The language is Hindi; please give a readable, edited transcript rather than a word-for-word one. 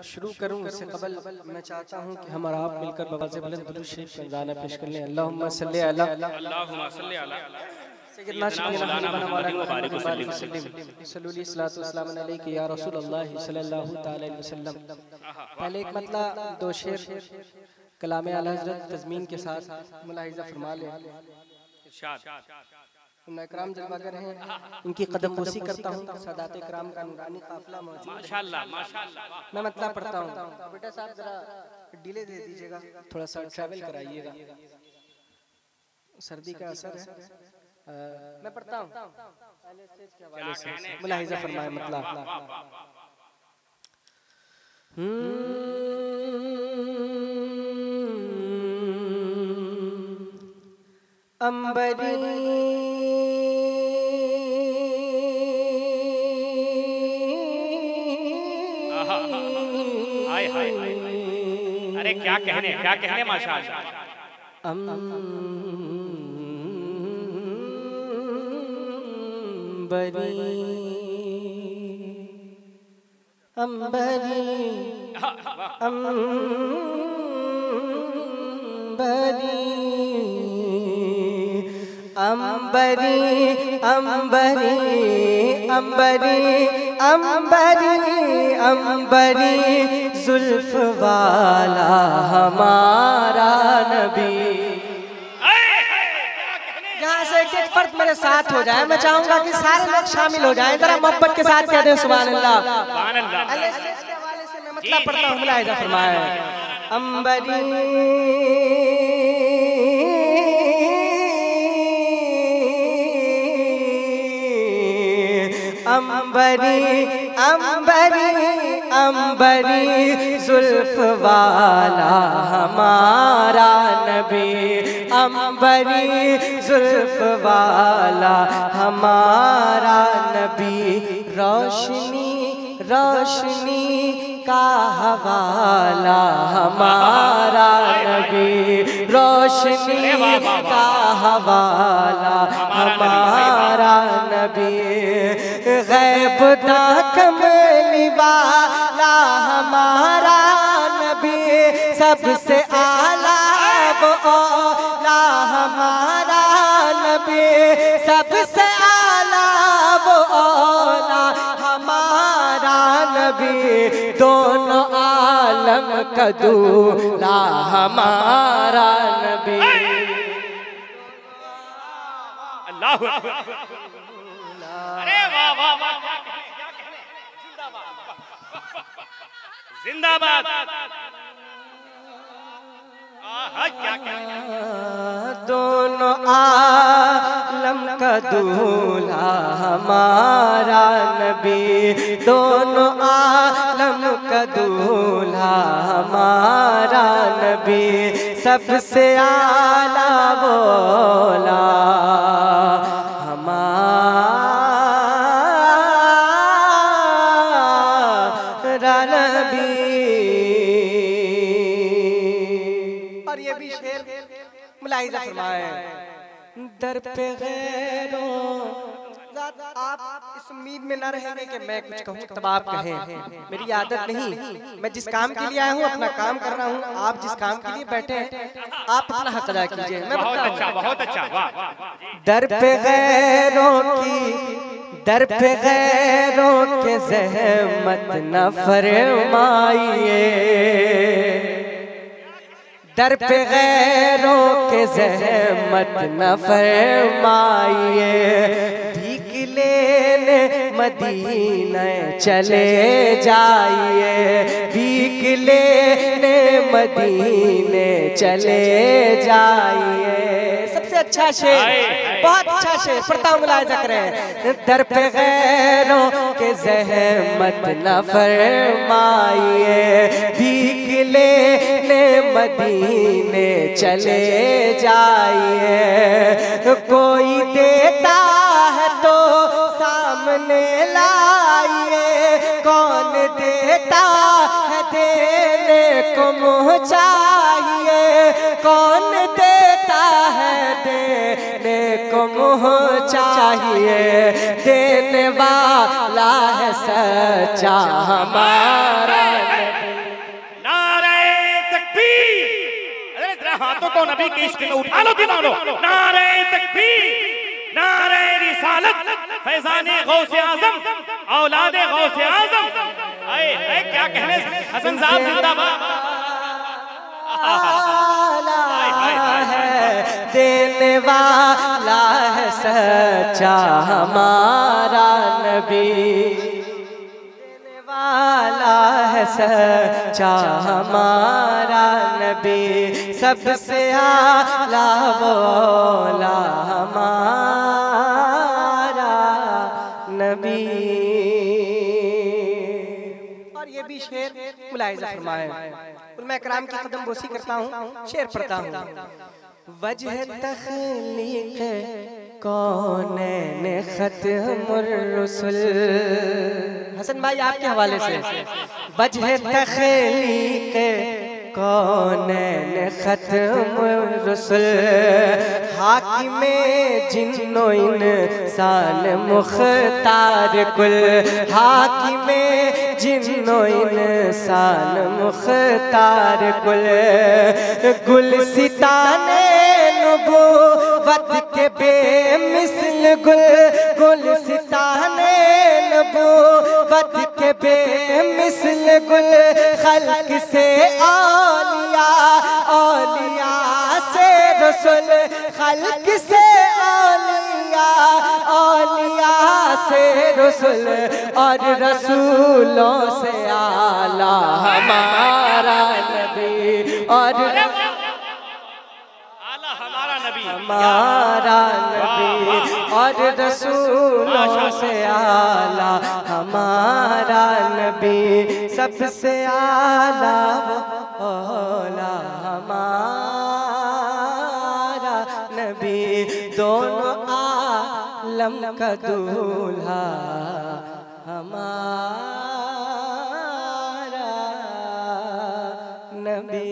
शुरू करूं उससे कबल मैं चाहता हूं कि हम और आप मिलकर बवाज़ बुलंद दुरूद शरीफ का गाना पेश कर लें। अल्लाहुम्मा सल्ली अला सय्यदना मौलाना मुहम्मद व बारिक वसल्लम सल्लल्लाहु अलैहि या रसूलल्लाह सल्लल्लाहु तआला अलैहि वसल्लम। पहले एक मतला दो शेर कलाम आला हज़रत तज़मीन के साथ मुलाहिज़ा फरमा लें। इकराम जलवागर हैं, इनकी कदम बोसी करता हूँ। सादात इकराम का नूरानी काफिला मौजूद है। माशाअल्लाह माशाअल्लाह। मैं मतलब पढ़ता हूँ। बेटा साहब जरा डिले दे दीजिएगा, थोड़ा सा ट्रैवल कराइएगा, सर्दी का असर है। मैं पढ़ता हूँ पहले स्टेज के हवाले से मुलाहिज़ा फरमाए मतलब। अंबरी अरे क्या कहने माशाअल्लाह। अंबरी अंबरी अंबरी अंबरी अंबरी अंबरी जुल्फ वाला हमारा नबी। यहाँ से एक एक फर्द मेरे साथ हो जाए, मैं चाहूंगा कि सारे लोग शामिल हो जाएं, जरा मोहब्बत के साथ कह दें सुभान अल्लाह। अल्लाह के हवाले से मैं मतलब पढ़ता हूँ, मुलाहिज़ा फरमाएं। अंबरी अंबरी अंबरी अंबरी जुल्फ वाला हमारा नबी। अंबरी जुल्फ वाला हमारा नबी। रोशनी रोशनी का हवाला हमारा नबी। रोशनी का हवाला हमारा नबी। गैब दा कमली वाला हमारा नबी। सबसे आला वो औला हमारा नबी। सबसे आला वो औला हमारा नबी। दोनों आलम का दूल्हा हमारा नबी। अल्लाह अरे वाह वाह वाह, जिंदाबाद। दोनों आलम का दूल्हा हमारा नबी। दोनों आलम का दूल्हा हमारा नबी। सबसे आला बोला हमारा नबी। और ये भी शेर मुलाहिज़ा फरमाएं। दर पे गैरों आप इस उम्मीद में ना रहेंगे कि मैं कुछ कहूँ तब आप कहें, मेरी आदत नहीं। मैं जिस काम के लिए आया हूँ अपना काम कर रहा हूँ, आप जिस काम के लिए बैठे हैं आप अपना हक अदा कीजिए। मैं बहुत अच्छा बहुत अच्छा। वाह दर पे गैरों की दर पे गैरों के ज़हमत न फरमाइए। दर पे गैरों के ज़हमत न फरमाइए। भीख लेने मदीना चले जाइए। भीख लेने मदीने चले जाइए। सबसे अच्छा शेर, बहुत अच्छा शेर पढ़ता हूँ, मुलाहिज़ा करें। दर पे गैरों के ज़हमत न फरमाइए। भीख लेने मदीने चले जाइए। कोई देता है तो सामने लाइए। कौन देता है देने को मुँह चाहिए। कौन देता है देने को मुँह चाहिए। देने वाला है सच्चा हमारा नबी। को नबी के इश्क में उठा लो दीवानो। नारे तकबीर, नारे रिसालत, फैजाने गौसे आजम, औलादे गौसे आजम। आए आए क्या कहने, हसन साहब जिंदाबाद। देने वाला है सच्चा हमारा नबी, देने वाला है सच्चा हमारा नबी, सबसे आला बोला हमारा नबी। और ये भी शेर मुलाहिजा फरमाए, मैं कराम की कदम बोसी करता हूँ, शेर पढ़ता हूँ। वजह तख्लीक कौनैन खत्मुर रुसुल, हसन भाई आपके हवाले से। वजह तख्लीक कौनैन खत्मुर रुसुल, हाकिमे जिन्नो इंसान मुख्तार कुल, हाकिमे जिन्नो इंसान मुख्तार कुल, गुलसिताने नबूवत के बेमिसल गुल, गुलसिताने नबूवत के बेमिसल गुल, खल्क से औलिया, औलिया से रसूल, खल्क से औलिया, औलिया से रसूल, और रसूलों से आला हमारा नबी, और हमारा नबी, और रसूलों से आला हमारा नबी, सबसे आला बोला हमारा नबी, दोनों आलम का दूल्हा हमारा नबी।